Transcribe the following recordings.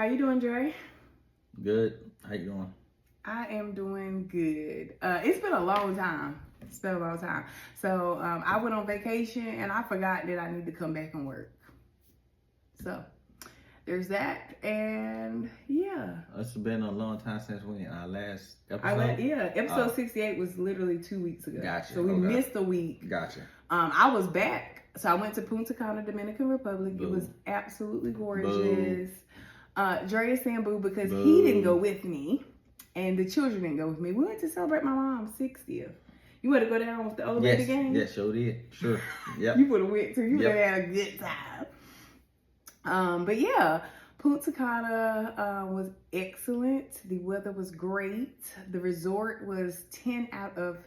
How you doing, Dray? Good. How you doing? I am doing good. It's been a long time. So I went on vacation and I forgot that I need to come back and work. So there's that, and yeah. It's been a long time since our last episode. Episode 68 was literally 2 weeks ago. Gotcha. So we missed a week. Gotcha. I was back. So I went to Punta Cana, Dominican Republic. Boo. It was absolutely gorgeous. Dre is saying boo because Boo. he didn't go with me, and the children didn't go with me. We went to celebrate my mom's 60th. You want to go down with the old lady game? Yes, sure did. Sure. Yep. You would have went too. You would have had a good time. But yeah, Punta Cana was excellent. The weather was great. The resort was 10 out of...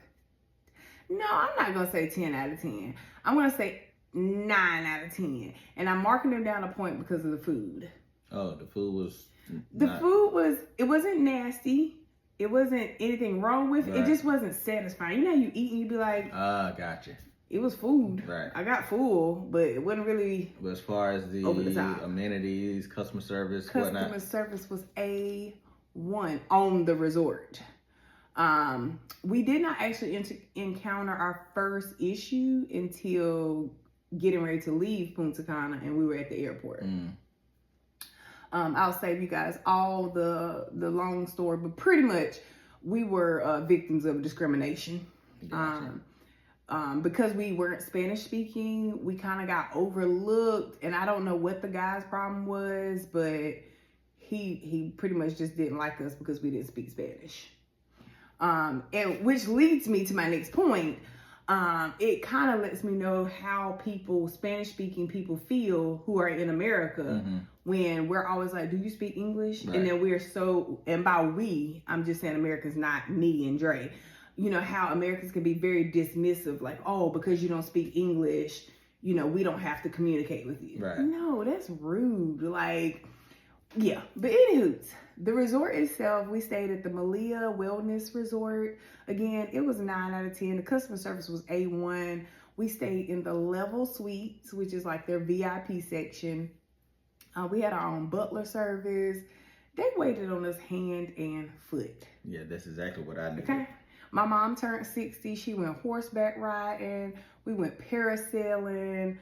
No, I'm not going to say 10 out of 10. I'm going to say 9 out of 10. And I'm marking them down a point because of the food. Oh, the food was... It wasn't nasty. It wasn't anything wrong with it. Right. It just wasn't satisfying. You know how you eat and you be like... gotcha. It was food. Right. I got full, but it wasn't really... But as far as the amenities, customer service, whatnot... Customer service was A1 on the resort. We did not actually encounter our first issue until getting ready to leave Punta Cana, and we were at the airport. I'll save you guys all the long story, but pretty much we were victims of discrimination. Gotcha. Because we weren't Spanish speaking, we kind of got overlooked, and I don't know what the guy's problem was, but he pretty much just didn't like us because we didn't speak Spanish. And which leads me to my next point. It kind of lets me know how Spanish speaking people feel who are in America when we're always like, do you speak English? Right. And then and by we, I'm just saying Americans, not me and Dre. You know, how Americans can be very dismissive, like, oh, because you don't speak English, we don't have to communicate with you. Right. No, that's rude. Like, yeah. But anywho, the resort itself, we stayed at the Malia Wellness Resort. Again, it was 9 out of 10. The customer service was A1. We stayed in the level suites, which is like their VIP section. We had our own butler service. They waited on us hand and foot. Yeah, that's exactly what I did. Okay. My mom turned 60. She went horseback riding. We went parasailing.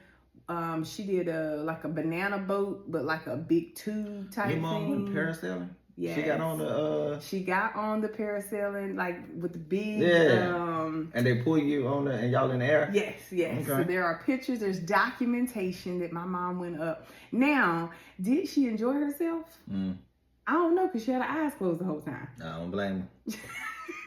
She did a banana boat, but like a big tube type thing. Your mom went parasailing? Yeah. She got on the parasailing, like with the big and they pull you on and y'all in the air? Yes. Okay. So there are pictures, there's documentation that my mom went up. Now, did she enjoy herself? I don't know, because she had her eyes closed the whole time. I don't blame her.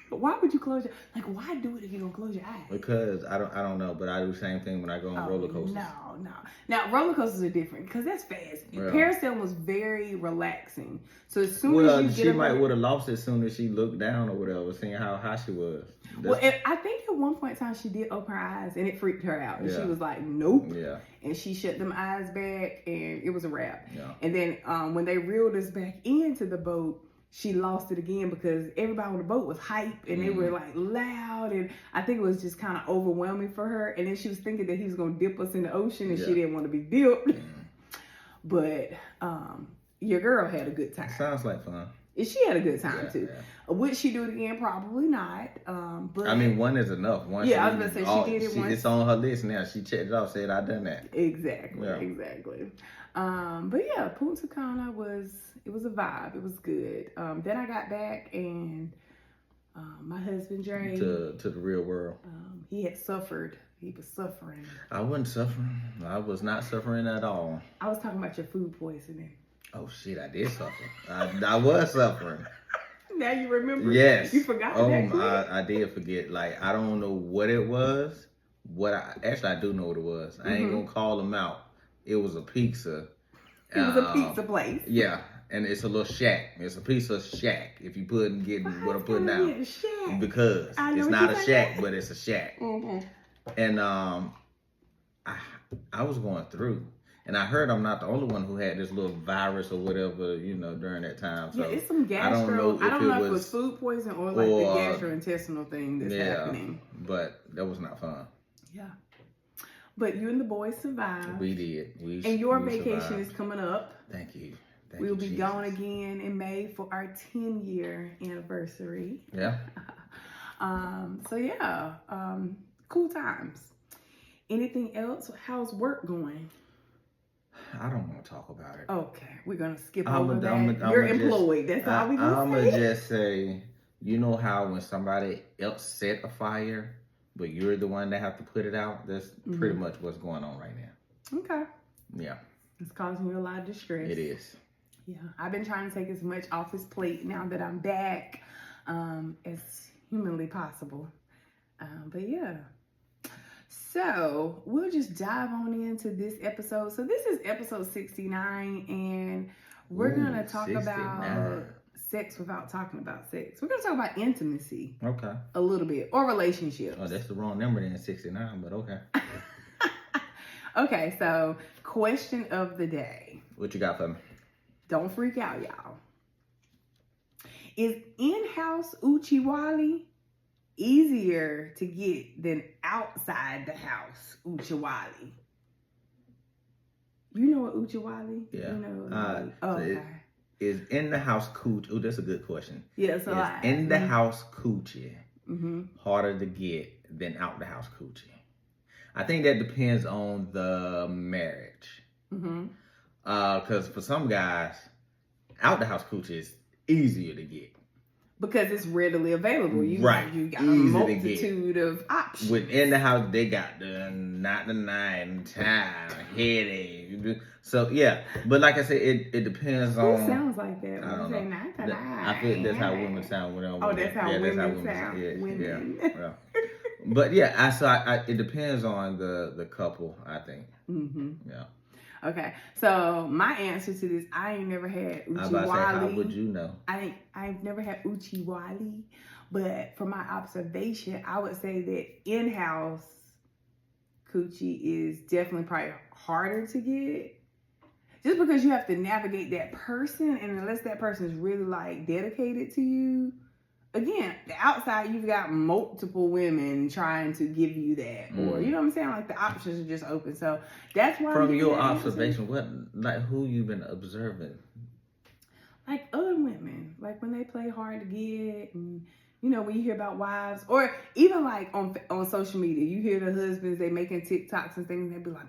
Why would you close your... Like, why do it if you don't close your eyes? Because I don't know, but I do the same thing when I go on roller coasters. No. Now, roller coasters are different because that's fast. Yeah. Parasailing was very relaxing. So as soon as you get she might would have lost it as soon as she looked down or whatever, seeing how high she was. I think at one point in time she did open her eyes and it freaked her out. And she was like, nope. Yeah. And she shut them eyes back and it was a wrap. Yeah. And then when they reeled us back into the boat, she lost it again because everybody on the boat was hype and they were like loud, and I think it was just kind of overwhelming for her. And then she was thinking that he was going to dip us in the ocean and she didn't want to be dipped. But your girl had a good time. Sounds like fun. She had a good time too. Yeah. Would she do it again? Probably not. But I mean, one is enough. I was going to say she did it once. It's on her list now. She checked it off, said I done that. Exactly. But yeah, Punta Cana was a vibe. It was good. Then I got back and my husband Dray to the real world. He had suffered. He was suffering. I wasn't suffering. I was not suffering at all. I was talking about your food poisoning. Oh shit! I did suffer. I was suffering. Now you remember? Yes. You forgot that quick? I did forget. Like, I don't know what it was. I do know what it was. I ain't gonna call them out. It was a pizza. It was a pizza place. Yeah, and it's a little shack. It's a pizza shack. If you what I'm putting down, because it's not a shack, but it's a shack. And I was going through. And I heard I'm not the only one who had this little virus or whatever, during that time. So it's some gastro. I don't know if it was food poison or like the gastrointestinal thing that's happening. But that was not fun. Yeah. But you and the boys survived. We did. And your vacation is coming up. Thank you. We'll be gone again in May for our 10-year anniversary. Yeah. So yeah, cool times. Anything else? How's work going? I don't want to talk about it. Okay, we're gonna skip over that. You're employed. That's all we gonna say. I'm gonna just say, you know how when somebody else set a fire, but you're the one that have to put it out? That's pretty much what's going on right now. Okay. Yeah. It's causing you a lot of distress. It is. Yeah, I've been trying to take as much off his plate now that I'm back as humanly possible. But yeah. So we'll just dive on into this episode. So this is episode 69, and we're going to talk 69. About sex without talking about sex. We're going to talk about intimacy. Okay. A little bit. Or relationships. Oh, that's the wrong number then, 69, but okay. Okay, so question of the day. What you got for me? Don't freak out, y'all. Is in-house Uchiwali easier to get than outside the house Uchiwali? You know what Uchiwali? Yeah. You know, okay. Is in the house coochie? Oh, that's a good question. Yeah, so is in the house coochie harder to get than out the house coochie? I think that depends on the marriage. Because for some guys, out the house coochie is easier to get. Because it's readily available. You got Easy a multitude of options. Within the house, they got the not the night time, headache. So, yeah. But like I said, it depends on... Who sounds like that? I don't know. I feel that's how women sound. That's how women sound. Yeah, women. Yeah. But yeah, it depends on the couple, I think. Yeah. Okay, so my answer to this, I ain't never had Uchiwali. I was about to say, how would you know? I've never had Uchiwali, but from my observation, I would say that in-house coochie is definitely probably harder to get. Just because you have to navigate that person, and unless that person is really like dedicated to you, again, the outside, you've got multiple women trying to give you that. Or, you know what I'm saying? Like, the options are just open. So, that's why... From your observation, who you been observing? Like, other women. Like, when they play hard to get, and, you know, when you hear about wives, or even, like, on social media, you hear the husbands, they making TikToks and things, they be like,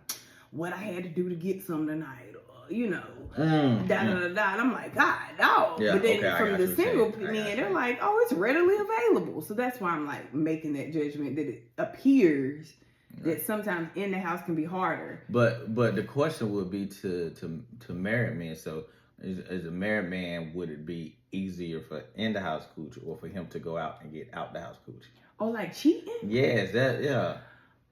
what I had to do to get some tonight, or, you know, And I'm like, God, no. Yeah, but then from the single men, they're like, oh, it's readily available. So that's why I'm like making that judgment that it appears that sometimes in the house can be harder. But the question would be to married men. So as a married man, would it be easier for in the house coochie or for him to go out and get out the house coochie? Oh, like cheating? Yes, yeah.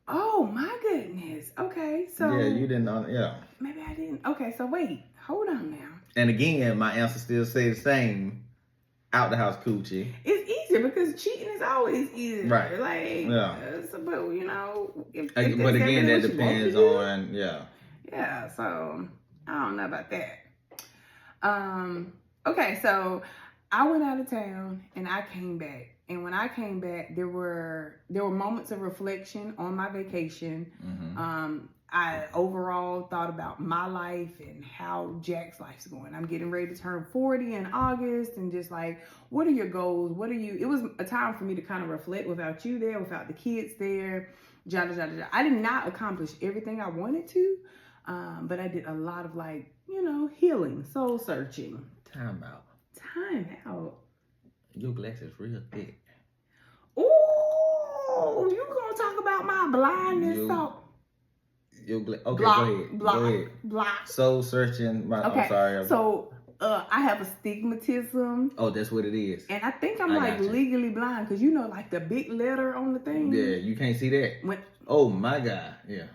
Oh my goodness. Okay, so yeah, you didn't know. Yeah, maybe I didn't. Okay, so wait, hold on now. And again, my answer still stays the same. Out the house coochie. It's easier because cheating is always easier. Right. Like, but you know, if but again, that depends on Yeah. So I don't know about that. Okay, so I went out of town and I came back. And when I came back, there were moments of reflection on my vacation. Mm-hmm. I overall thought about my life and how Jack's life's going. I'm getting ready to turn 40 in August, and just like, what are your goals? It was a time for me to kind of reflect without you there, without the kids there. I did not accomplish everything I wanted to, but I did a lot of healing, soul searching. Time out. Your glass is real thick. Ooh, you gonna talk about my blindness? Okay, go ahead. Block. Soul searching. Okay. I'm sorry. So I have astigmatism. Oh, that's what it is. And I think I'm legally blind because like the big letter on the thing. Yeah, you can't see that. Oh my God. Yeah.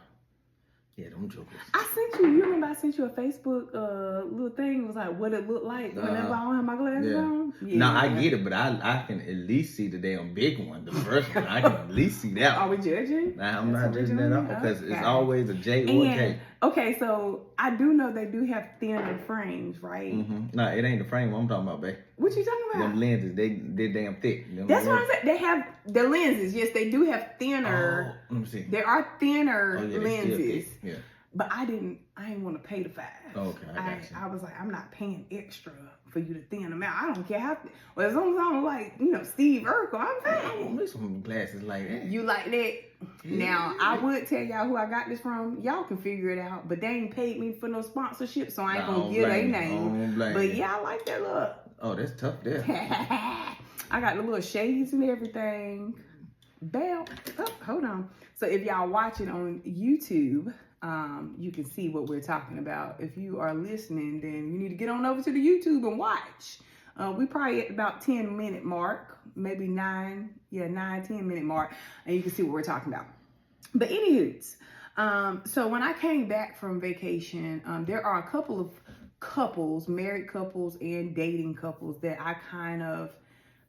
Yeah, them jokers. I sent you. You remember I sent you a Facebook little thing. It was like what it looked like whenever I don't have my glasses on. Yeah. No, I get it, but I can at least see the damn big one, the first one. I can at least see that. Are we judging? Nah, I'm not judging at all because it's always a J or a K. Okay, so I do know they do have thinner frames, right? Mm-hmm. No, it ain't the frame I'm talking about, babe. What you talking about? Them lenses, they're damn thick. That's what I'm saying. They have the lenses. Yes, they do have thinner. Oh, let me see. There are thinner lenses. Yeah. But I didn't want to pay the $5. Okay, I was like, I'm not paying extra for you to thin them out. I don't care how. Well, as long as I'm like, Steve Urkel, I'm fine. I want me some glasses like that. You like that? Yeah. Now, I would tell y'all who I got this from. Y'all can figure it out. But they ain't paid me for no sponsorship, so I ain't gonna give their name. But yeah, I like that look. Oh, that's tough there. I got the little shades and everything. Bell. Oh, hold on. So if y'all watching on YouTube, you can see what we're talking about. If you are listening, then you need to get on over to the YouTube and watch. We probably at about 10-minute mark, maybe 10-minute mark, and you can see what we're talking about. But anywho, so when I came back from vacation, there are a couple of couples, married couples and dating couples that I kind of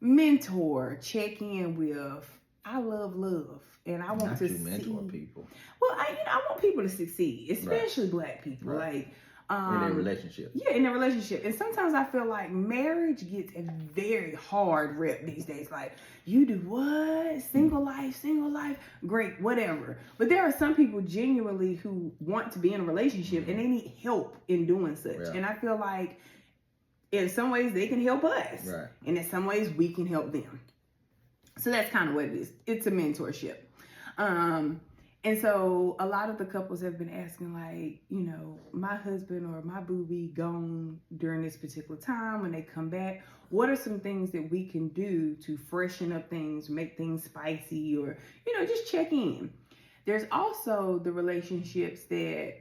mentor, check in with. I love, and I want to mentor people. Well, I want people to succeed, especially Black people. Like in their relationship. Yeah, in their relationship. And sometimes I feel like marriage gets a very hard rep these days. Like, you do what? Single life, great, whatever. But there are some people genuinely who want to be in a relationship and they need help in doing such. Yeah. And I feel like in some ways they can help us. Right. And in some ways we can help them. So that's kind of what it is. It's a mentorship. And so a lot of the couples have been asking, like, my husband or my boo be gone during this particular time. When they come back, what are some things that we can do to freshen up things, make things spicy, or, just check in? There's also the relationships that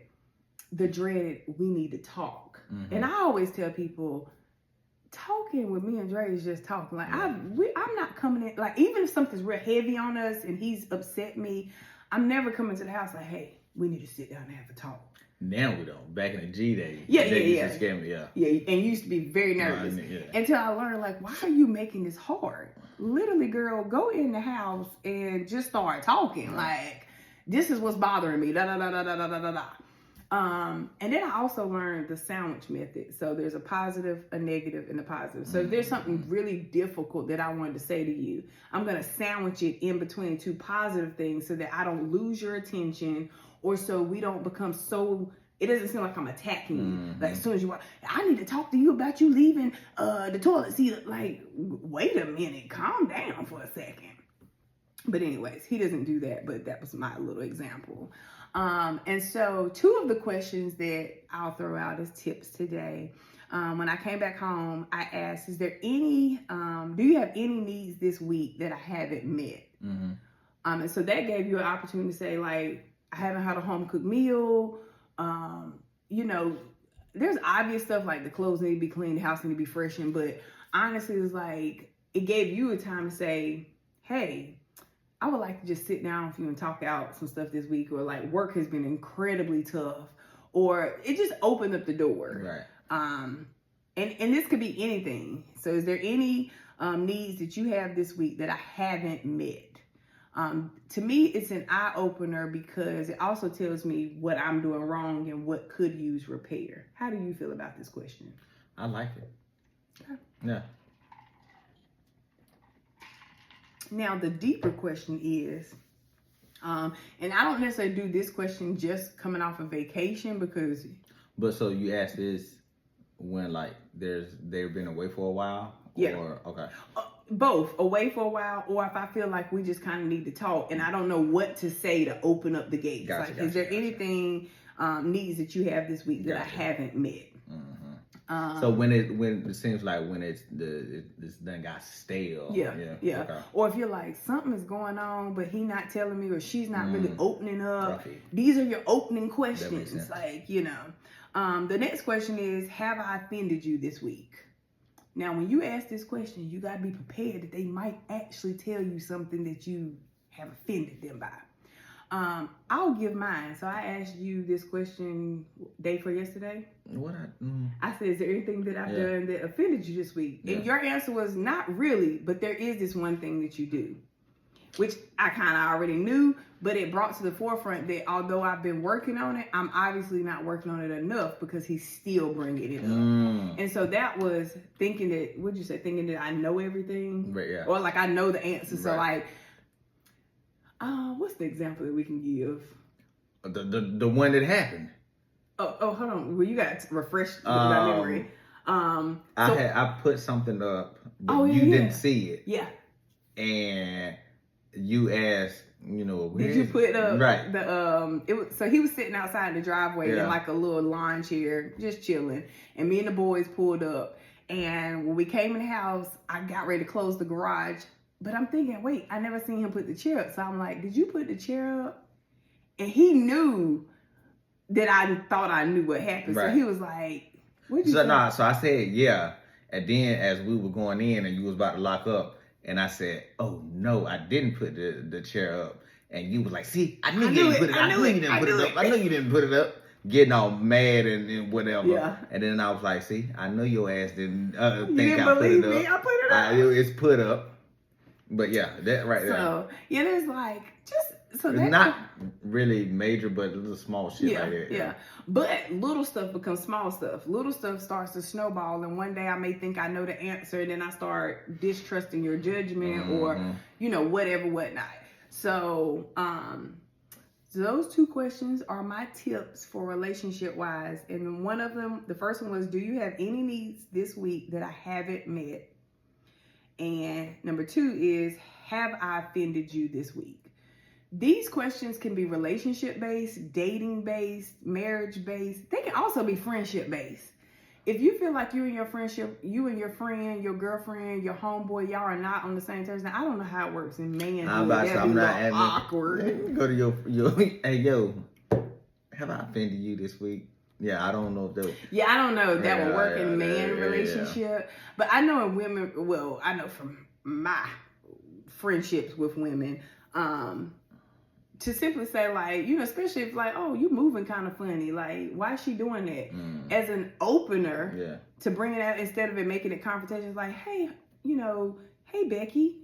the dreaded, we need to talk. Mm-hmm. And I always tell people, talking with me and Dre is just talking. Like, I'm not coming in, like, even if something's real heavy on us and he's upset me, I'm never coming to the house like, hey, we need to sit down and have a talk. Now we don't. Back in the G days. Yeah. Yeah, and you used to be very nervous. Until I learned, like, why are you making this hard? Literally, girl, go in the house and just start talking. Like, this is what's bothering me. And then I also learned the sandwich method. So there's a positive, a negative, and a positive. So if there's something really difficult that I wanted to say to you, I'm going to sandwich it in between two positive things so that I don't lose your attention, or so we don't become so, it doesn't seem like I'm attacking you. Mm-hmm. Like, as soon as you walk, I need to talk to you about you leaving the toilet seat. Like, wait a minute, calm down for a second. But anyways, he doesn't do that, but that was my little example. And so two of the questions that I'll throw out as tips today. When I came back home, I asked, is there any, do you have any needs this week that I haven't met? Mm-hmm. And so that gave you an opportunity to say, like, I haven't had a home cooked meal. There's obvious stuff like the clothes need to be clean, the house need to be freshened. But honestly, it was like, it gave you a time to say, hey, I would like to just sit down with you and talk out some stuff this week, or like work has been incredibly tough, or it just opened up the door. Right. And this could be anything. So is there any needs that you have this week that I haven't met? To me, it's an eye opener because it also tells me what I'm doing wrong and what could use repair. How do you feel about this question? I like it. Okay. Yeah. Now, the deeper question is, and I don't necessarily do this question just coming off of vacation because... But so you asked this when, like, they've been away for a while? Yeah. Or, okay. Both, away for a while, or if I feel like we just kind of need to talk and I don't know what to say to open up the gates. Gotcha, is there anything needs that you have this week that I haven't met? Mm-hmm. So when it seems like when it's done got stale. Yeah. Okay. Or if you're like, something is going on, but he not telling me, or she's not really opening up. Right. These are your opening questions. Like, the next question is, have I offended you this week? Now, when you ask this question, you got to be prepared that they might actually tell you something that you have offended them by. I'll give mine. So I asked you this question day for yesterday. I said, is there anything that I've done that offended you this week? Yeah. And your answer was not really, but there is this one thing that you do, which I kind of already knew, but it brought to the forefront that although I've been working on it, I'm obviously not working on it enough because he's still bringing it up. And so that was thinking that I know everything? Right, yeah. Or like I know the answer. Right. So like, what's the example that we can give? The one that happened. Oh, hold on. Well, you got to refresh my memory. I put something up, but you didn't see it. Yeah. And you asked, did you put up right? So he was sitting outside the driveway in like a little lawn chair, just chilling. And me and the boys pulled up. And when we came in the house, I got ready to close the garage. But I'm thinking, wait, I never seen him put the chair up. So I'm like, did you put the chair up? And he knew that I thought I knew what happened. Right. So he was like, what'd you say? So I said, yeah. And then as we were going in and you was about to lock up, and I said, oh no, I didn't put the chair up. And you was like, see, I knew you didn't put it up. I knew you didn't put it up. I knew you didn't put it up. Getting all mad and whatever. Yeah. And then I was like, see, I know your ass didn't think I put it up. I put it up. It's put up. But yeah, that right there. So, yeah, there's like, just, so it's not really major, but little small shit right there. Yeah. But little stuff becomes small stuff. Little stuff starts to snowball, and one day I may think I know the answer, and then I start distrusting your judgment or, whatever, whatnot. So, those two questions are my tips for relationship-wise. And one of them, the first one was, do you have any needs this week that I haven't met? And number two is, have I offended you this week? These questions can be relationship-based, dating-based, marriage-based. They can also be friendship-based. If you feel like you and your friendship, you and your friend, your girlfriend, your homeboy, y'all are not on the same terms. Now, I don't know how it works in manhood. I'm not awkward. Go to your hey, yo, have I offended you this week? Yeah, I don't know if that. Yeah, I don't know if that will work in man relationship. Yeah. But I know in women, well, I know from my friendships with women, to simply say, like, especially if, like, oh, you moving kind of funny. Like, why is she doing that? As an opener to bring it out instead of it making it confrontations like, hey, hey, Becky,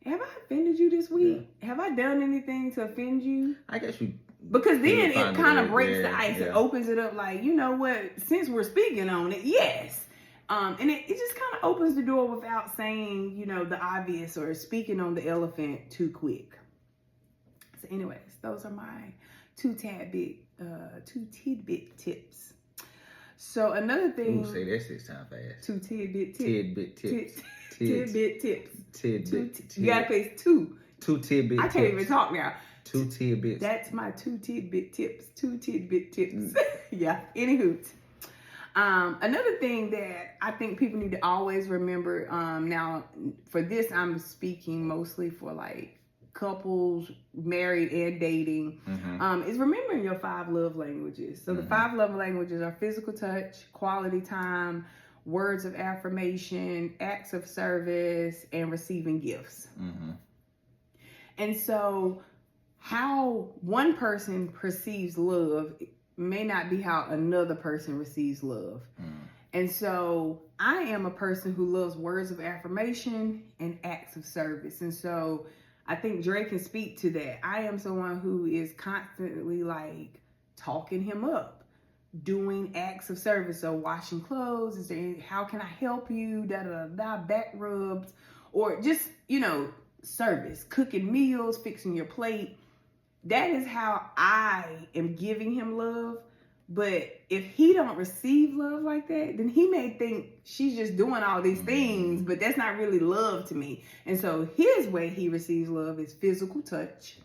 have I offended you this week? Yeah. Have I done anything to offend you? I guess you. Because then it kind of breaks the ice and opens it up like, you know what, since we're speaking on it, yes. And it just kind of opens the door without saying, the obvious or speaking on the elephant too quick. So anyways, those are my two tidbit tips. So another thing. Ooh, say that 6 times fast. 2 tidbit tips. Tidbit tips. Tidbit tips. Tidbit tips. You gotta place 2. 2 tidbit tips. I can't even talk now. 2 tidbits. That's my 2 tidbit tips. 2 tidbit tips. Yeah, any hoot. Another thing that I think people need to always remember, now for this I'm speaking mostly for like couples, married and dating, is remembering your 5 love languages. So the 5 love languages are physical touch, quality time, words of affirmation, acts of service, and receiving gifts. And so how one person perceives love may not be how another person receives love. And so I am a person who loves words of affirmation and acts of service. And so I think Dray can speak to that. I am someone who is constantly like talking him up, doing acts of service. So washing clothes, how can I help you? Back rubs, or just, service, cooking meals, fixing your plate. That is how I am giving him love. But if he don't receive love like that, then he may think she's just doing all these things, but that's not really love to me. And so his way he receives love is physical touch.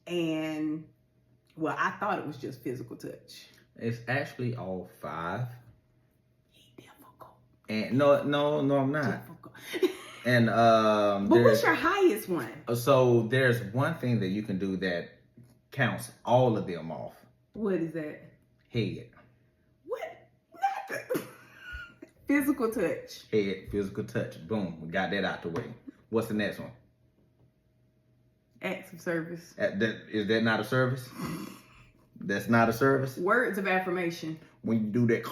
And, well, I thought it was just physical touch. It's actually all 5. He difficult. And no, I'm not. Difficult. And but what's your highest one? So there's one thing that you can do that counts all of them off. What is that? Head. What? Nothing. Physical touch. Head, physical touch. Boom. We got that out the way. What's the next one? Acts of service. Is that not a service? That's not a service? Words of affirmation. When you do that.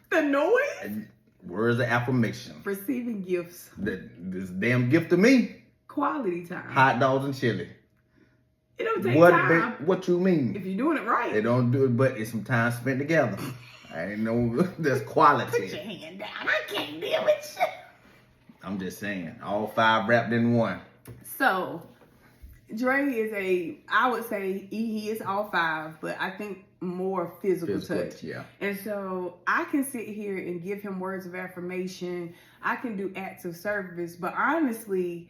The noise? Words of affirmation. Receiving gifts. This damn gift to me. Quality time. Hot dogs and chili. It don't take time. What you mean? If you're doing it right. They don't do it, but it's some time spent together. I ain't know there's quality. Put your hand down. I can't deal with you. I'm just saying. All 5 wrapped in one. So, Dre is I would say he is all 5, but I think more physical touch. Yeah. And so I can sit here and give him words of affirmation. I can do acts of service, but honestly,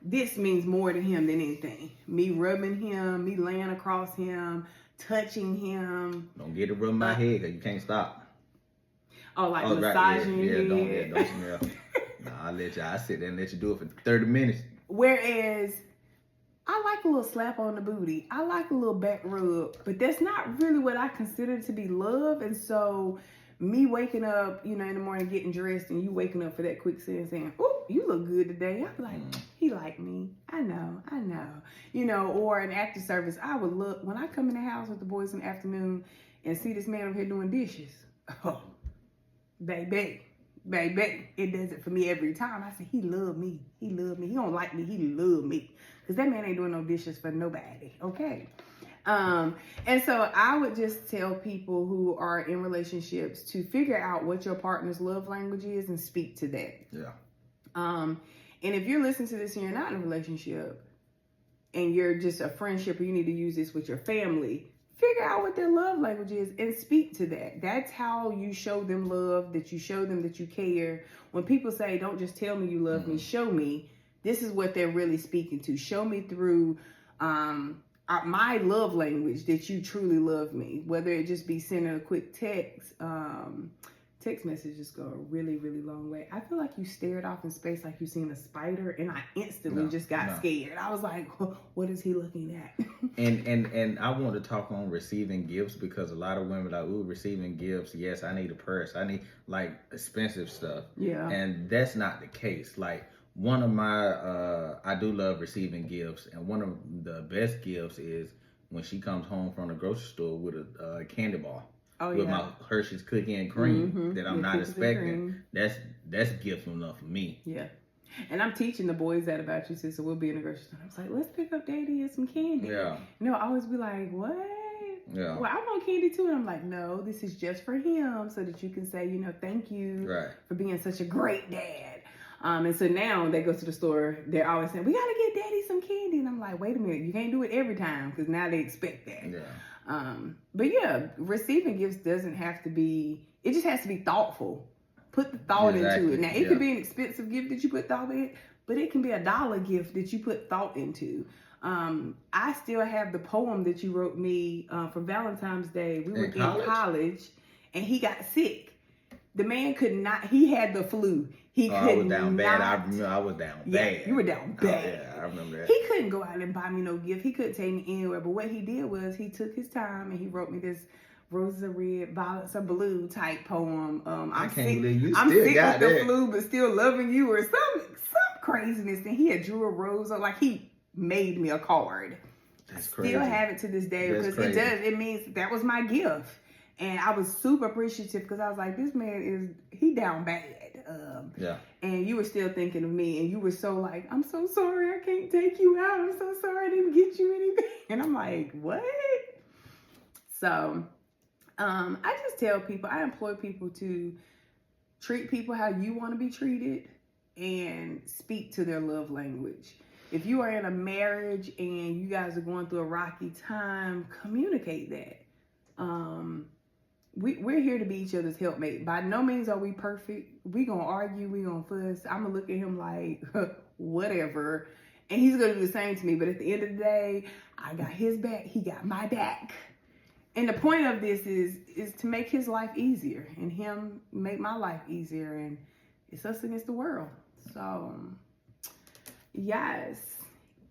this means more to him than anything. Me rubbing him, me laying across him, touching him. Don't get it rubbing my head because you can't stop. Oh, like massaging right. your head. Don't I sit there and let you do it for 30 minutes. Whereas I like a little slap on the booty. I like a little back rub, but that's not really what I consider to be love. And so me waking up, in the morning getting dressed and you waking up for that quick sentence saying, "Oh, you look good today." I'm like, he like me. I know. Or an act of service. I would look when I come in the house with the boys in the afternoon and see this man over here doing dishes. Oh, baby. It does it for me every time. I say, he love me. He don't like me. He love me. Because that man ain't doing no dishes for nobody. Okay. And so I would just tell people who are in relationships to figure out what your partner's love language is and speak to that. Yeah. And if you're listening to this and you're not in a relationship and you're just a friendship or you need to use this with your family, figure out what their love language is and speak to that. That's how you show them love, that you show them that you care. When people say, don't just tell me you love me, show me, this is what they're really speaking to. Show me through my love language that you truly love me. Whether it just be sending a quick text. Text messages go a really, really long way. I feel like you stared off in space like you seen a spider, and I instantly just got scared. I was like, what is he looking at? and I want to talk on receiving gifts because a lot of women are like, ooh, receiving gifts. Yes, I need a purse. I need like expensive stuff. Yeah. And that's not the case. Like one of my, I do love receiving gifts, and one of the best gifts is when she comes home from the grocery store with a candy bar. With my Hershey's cookie and cream that I'm not expecting. That's gift enough for me. Yeah. And I'm teaching the boys that about you, sis. So we'll be in the grocery store. I was like, let's pick up Daddy and some candy. Yeah. I always be like, what? Yeah. Well, I want candy too. And I'm like, no, this is just for him so that you can say, thank you for being such a great dad. And so now they go to the store, they're always saying, we got to get Daddy some candy. And I'm like, wait a minute, you can't do it every time because now they expect that. Yeah. But yeah, receiving gifts doesn't have to be, it just has to be thoughtful. Put the thought into it. Now, it could be an expensive gift that you put thought in, but it can be $1 gift that you put thought into. I still have the poem that you wrote me for Valentine's Day. We were in college and he got sick. The man could not, he had the flu. I was down bad. I remember I was down bad. You were down bad. I remember that. He couldn't go out and buy me no gift. He couldn't take me anywhere. But what he did was he took his time and he wrote me this roses are red, violets are blue type poem. I'm sick with the flu, but still loving you, or some craziness. And he had drew a rose, or like he made me a card. That's crazy. Still have it to this day because it does. It means that was my gift. And I was super appreciative because I was like, this man he down bad. And you were still thinking of me, and you were so like, I'm so sorry I can't take you out. I'm so sorry I didn't get you anything. And I'm like, what? So I just tell people, I employ people to treat people how you want to be treated and speak to their love language. If you are in a marriage and you guys are going through a rocky time, communicate that. We're here to be each other's helpmate. By no means are we perfect. We gonna argue, we gonna fuss. I'm gonna look at him like, whatever. And he's gonna do the same to me. But at the end of the day, I got his back, he got my back. And the point of this is to make his life easier and him make my life easier. And it's us against the world. So, yes.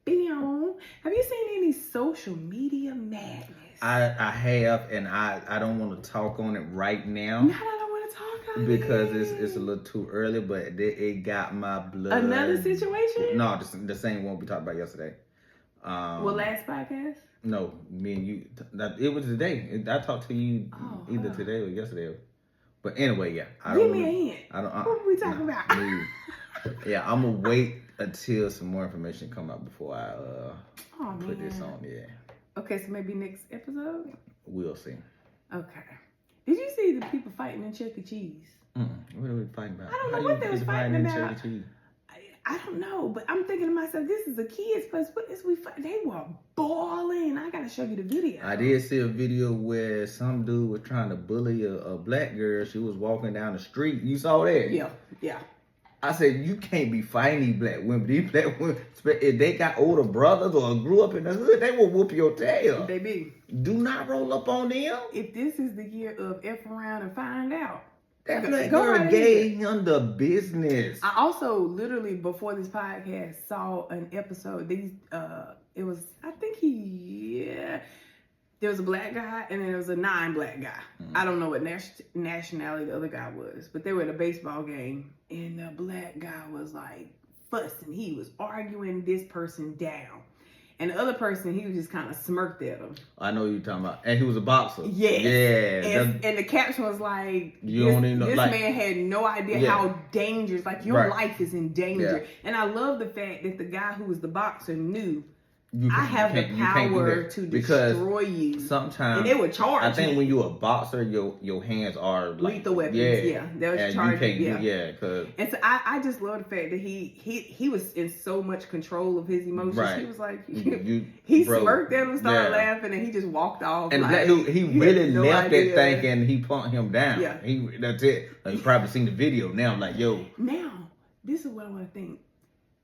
Bam. Have you seen any social media madness? I have, and I don't want to talk on it right now. No, I don't want to talk on it. Because it's a little too early, but it got my blood. Another situation? No, the same one we talked about yesterday. Last podcast? No, me and you. It was today. I talked to you either today or yesterday. But anyway, yeah. Give me a hint. What were we talking about? Yeah, I'm going to wait until some more information come out before I put this on. Yeah. Okay, so maybe next episode? We'll see. Okay. Did you see the people fighting in Chuck E. Cheese? What are we fighting about? I don't know what they was fighting about. I don't know, but I'm thinking to myself, this is a kid's place. What is we? They were balling. I gotta show you the video. I did see a video where some dude was trying to bully a black girl. She was walking down the street. You saw that? Yeah. I said, you can't be fighting these black women. These black women, if they got older brothers or grew up in the hood, they will whoop your tail. They be. Do not roll up on them. If this is the year of F around and find out. That black girl gave him the business. I also literally before this podcast saw an episode. It was there was a black guy and then there was a non-black guy. Mm-hmm. I don't know what nationality the other guy was, but they were at a baseball game and the black guy was like fussing. He was arguing this person down. And the other person, he was just kind of smirked at him. I know what you're talking about. And he was a boxer. Yes. Yeah. And the caption was like, this man had no idea how dangerous, like your life is in danger. Yeah. And I love the fact that the guy who was the boxer knew, I have the power to destroy you. Sometimes, and they would charge I think when you're a boxer, your hands are like lethal weapons. Yeah, they was charging. And so I just love the fact that he was in so much control of his emotions. Right. He was like, he smirked at him, started laughing, and he just walked off. And like, he really left that thinking he punked him down. Yeah, that's it. Like, you probably seen the video now. Like, yo, now this is what I want to think.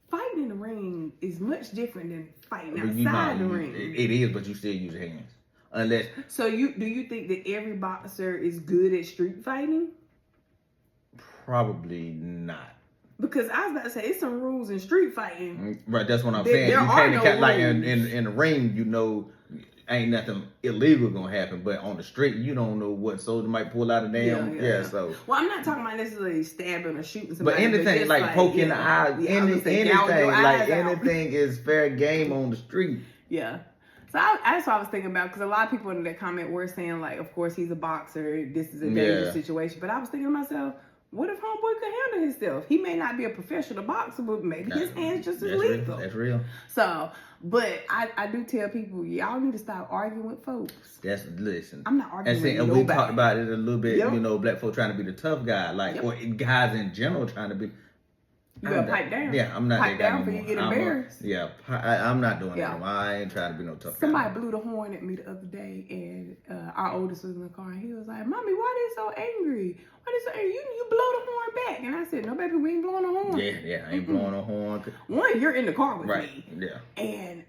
Fighting in the ring is much different than fighting outside the ring. It is, but you still use your hands. Unless. So do you think that every boxer is good at street fighting? Probably not. Because I was about to say, it's some rules in street fighting. Right, that's what I'm saying. There are no rules. Like in the ring, you know, ain't nothing illegal gonna happen, but on the street you don't know what soldier might pull out a damn so. Well, I'm not talking about necessarily stabbing or shooting somebody, but anything like poking in the eye, anything like anything is fair game on the street. Yeah. So that's what I was thinking about, because a lot of people in that comment were saying like, of course he's a boxer, this is a dangerous situation. But I was thinking to myself, what if homeboy could handle himself? He may not be a professional boxer, but maybe his hands just as lethal. That's real. So, but I do tell people, y'all need to stop arguing with folks. Listen. I'm not arguing with nobody. And we talked about it a little bit, you know, black folk trying to be the tough guy, like, or guys in general trying to be. You gotta pipe down. Yeah, I'm not pipe that guy down before you get embarrassed. I'm not doing that anymore. I ain't trying to be no tough guy. Somebody blew the horn at me the other day, and our oldest was in the car, and he was like, "Mommy, why they so angry? Why they so angry? You blow the horn back." And I said, "No, baby, we ain't blowing the horn." Yeah, I ain't blowing the horn. One, you're in the car with me. Yeah. And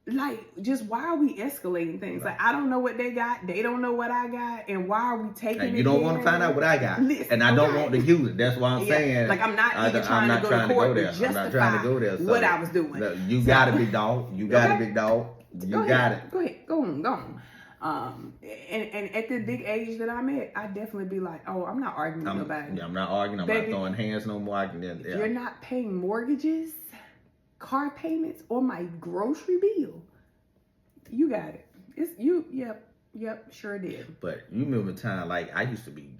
like, just why are we escalating things? Like, I don't know what they got. They don't know what I got. And why are we taking it? You don't want to find out what I got. And I don't want to use it. That's why I'm saying. Like, I'm not even trying to go to court to justify what I was doing. No, you got a big dog. You got a big dog. You got it. Go ahead. Go on. And at the big age that I'm at, I definitely be like, oh, I'm not arguing with nobody. Yeah, I'm not arguing. I'm not throwing hands no more. You're not paying mortgages, car payments, or my grocery bill. You got it. It's you. Yep, sure did. But you remember the time, like, I used to be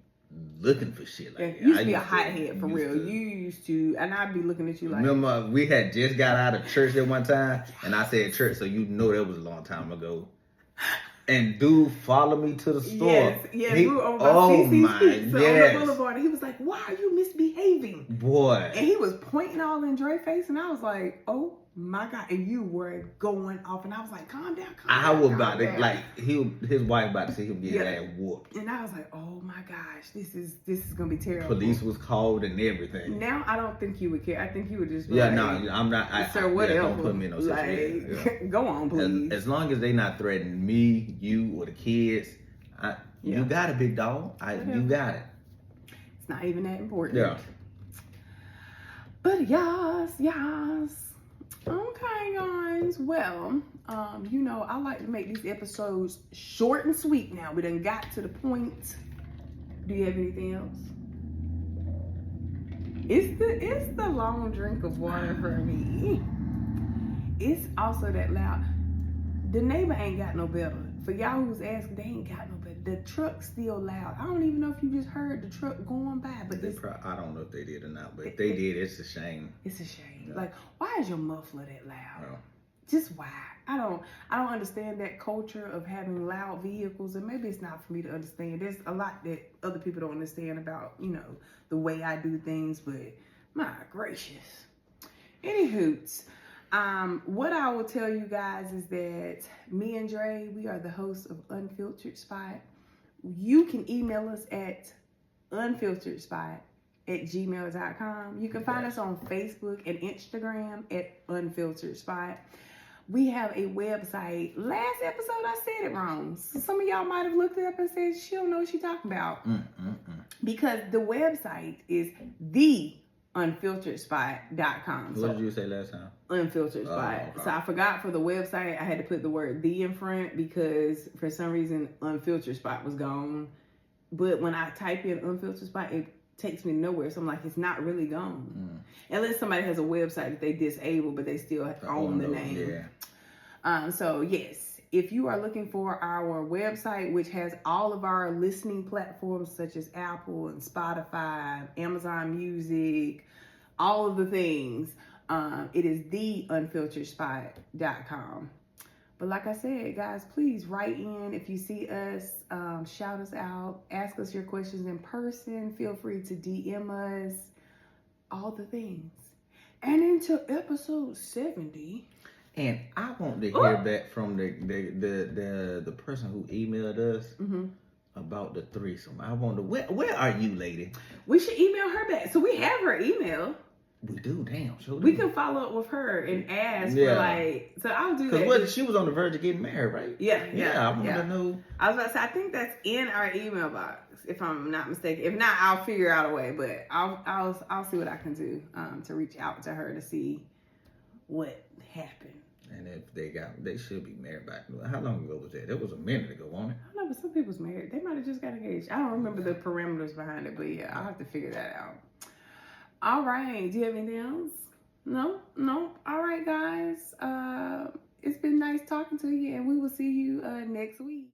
looking for shit like that. You used to be a hothead for real. You used to, and I'd be looking at you like. Remember, we had just got out of church at one time, and I said church, so you know that was a long time ago. And dude followed me to the store. Yes, we were on CC's Pizza on the boulevard, and he was like, "Why are you misbehaving, boy?" And he was pointing all in Dre face, and I was like, "Oh my God!" And you were going off, and I was like, "Calm down, calm down." I was about to his wife about to see him get his ass whooped, and I was like, "Oh my gosh, this is gonna be terrible." Police was called and everything. Now I don't think you would care. I think you would just I'm not. Sir, what else? Don't put me in no situation. Go on, please. As long as they not threatening me, you, or the kids, you got it, big dog. You got it. It's not even that important. Yeah. But yes. Okay, guys. Well, I like to make these episodes short and sweet now. We done got to the point. Do you have anything else? It's the long drink of water for me. It's also that loud. The neighbor ain't got no better. For y'all who's asking, they ain't got no better. The truck's still loud. I don't even know if you just heard the truck going by, but I don't know if they did or not, but if they did, it's a shame. It's a shame. Yeah. Like, why is your muffler that loud? Oh. Just why? I don't understand that culture of having loud vehicles, and maybe it's not for me to understand. There's a lot that other people don't understand about, the way I do things, but my gracious. Any hoots. What I will tell you guys is that me and Dre, we are the hosts of Unfiltered Spot. You can email us at unfilteredspot@gmail.com. You can find us on Facebook and Instagram at Unfiltered Spot. We have a website. Last episode, I said it wrong. So some of y'all might have looked it up and said, she don't know what she's talking about. Because the website is theunfilteredspot.com. What did you say last time? Unfiltered Spot. Okay. So I forgot for the website, I had to put the word "the" in front because for some reason Unfiltered Spot was gone. But when I type in Unfiltered Spot, it takes me nowhere. So I'm like, it's not really gone. Unless somebody has a website that they disable, but they still own the name. Yeah. So yes, if you are looking for our website, which has all of our listening platforms such as Apple and Spotify, Amazon Music, all of the things, it is theunfilteredspot.com. But like I said, guys, please write in if you see us, shout us out, ask us your questions in person, feel free to DM us, all the things. And into episode 70. And I want to hear back from the person who emailed us about the threesome. I wonder where are you, lady? We should email her back. So we have her email. We do, damn. Sure do. We can follow up with her and ask for like. So I'll do that. Because she was on the verge of getting married, right? Yeah. I want to know. I was about to say I think that's in our email box, if I'm not mistaken. If not, I'll figure out a way. But I'll see what I can do to reach out to her to see what happened. And if they should be married by. How long ago was that? That was a minute ago, wasn't it? I don't know, but some people's married. They might have just got engaged. I don't remember the parameters behind it, but yeah, I'll have to figure that out. All right. Do you have anything else? No. All right, guys. It's been nice talking to you, and we will see you next week.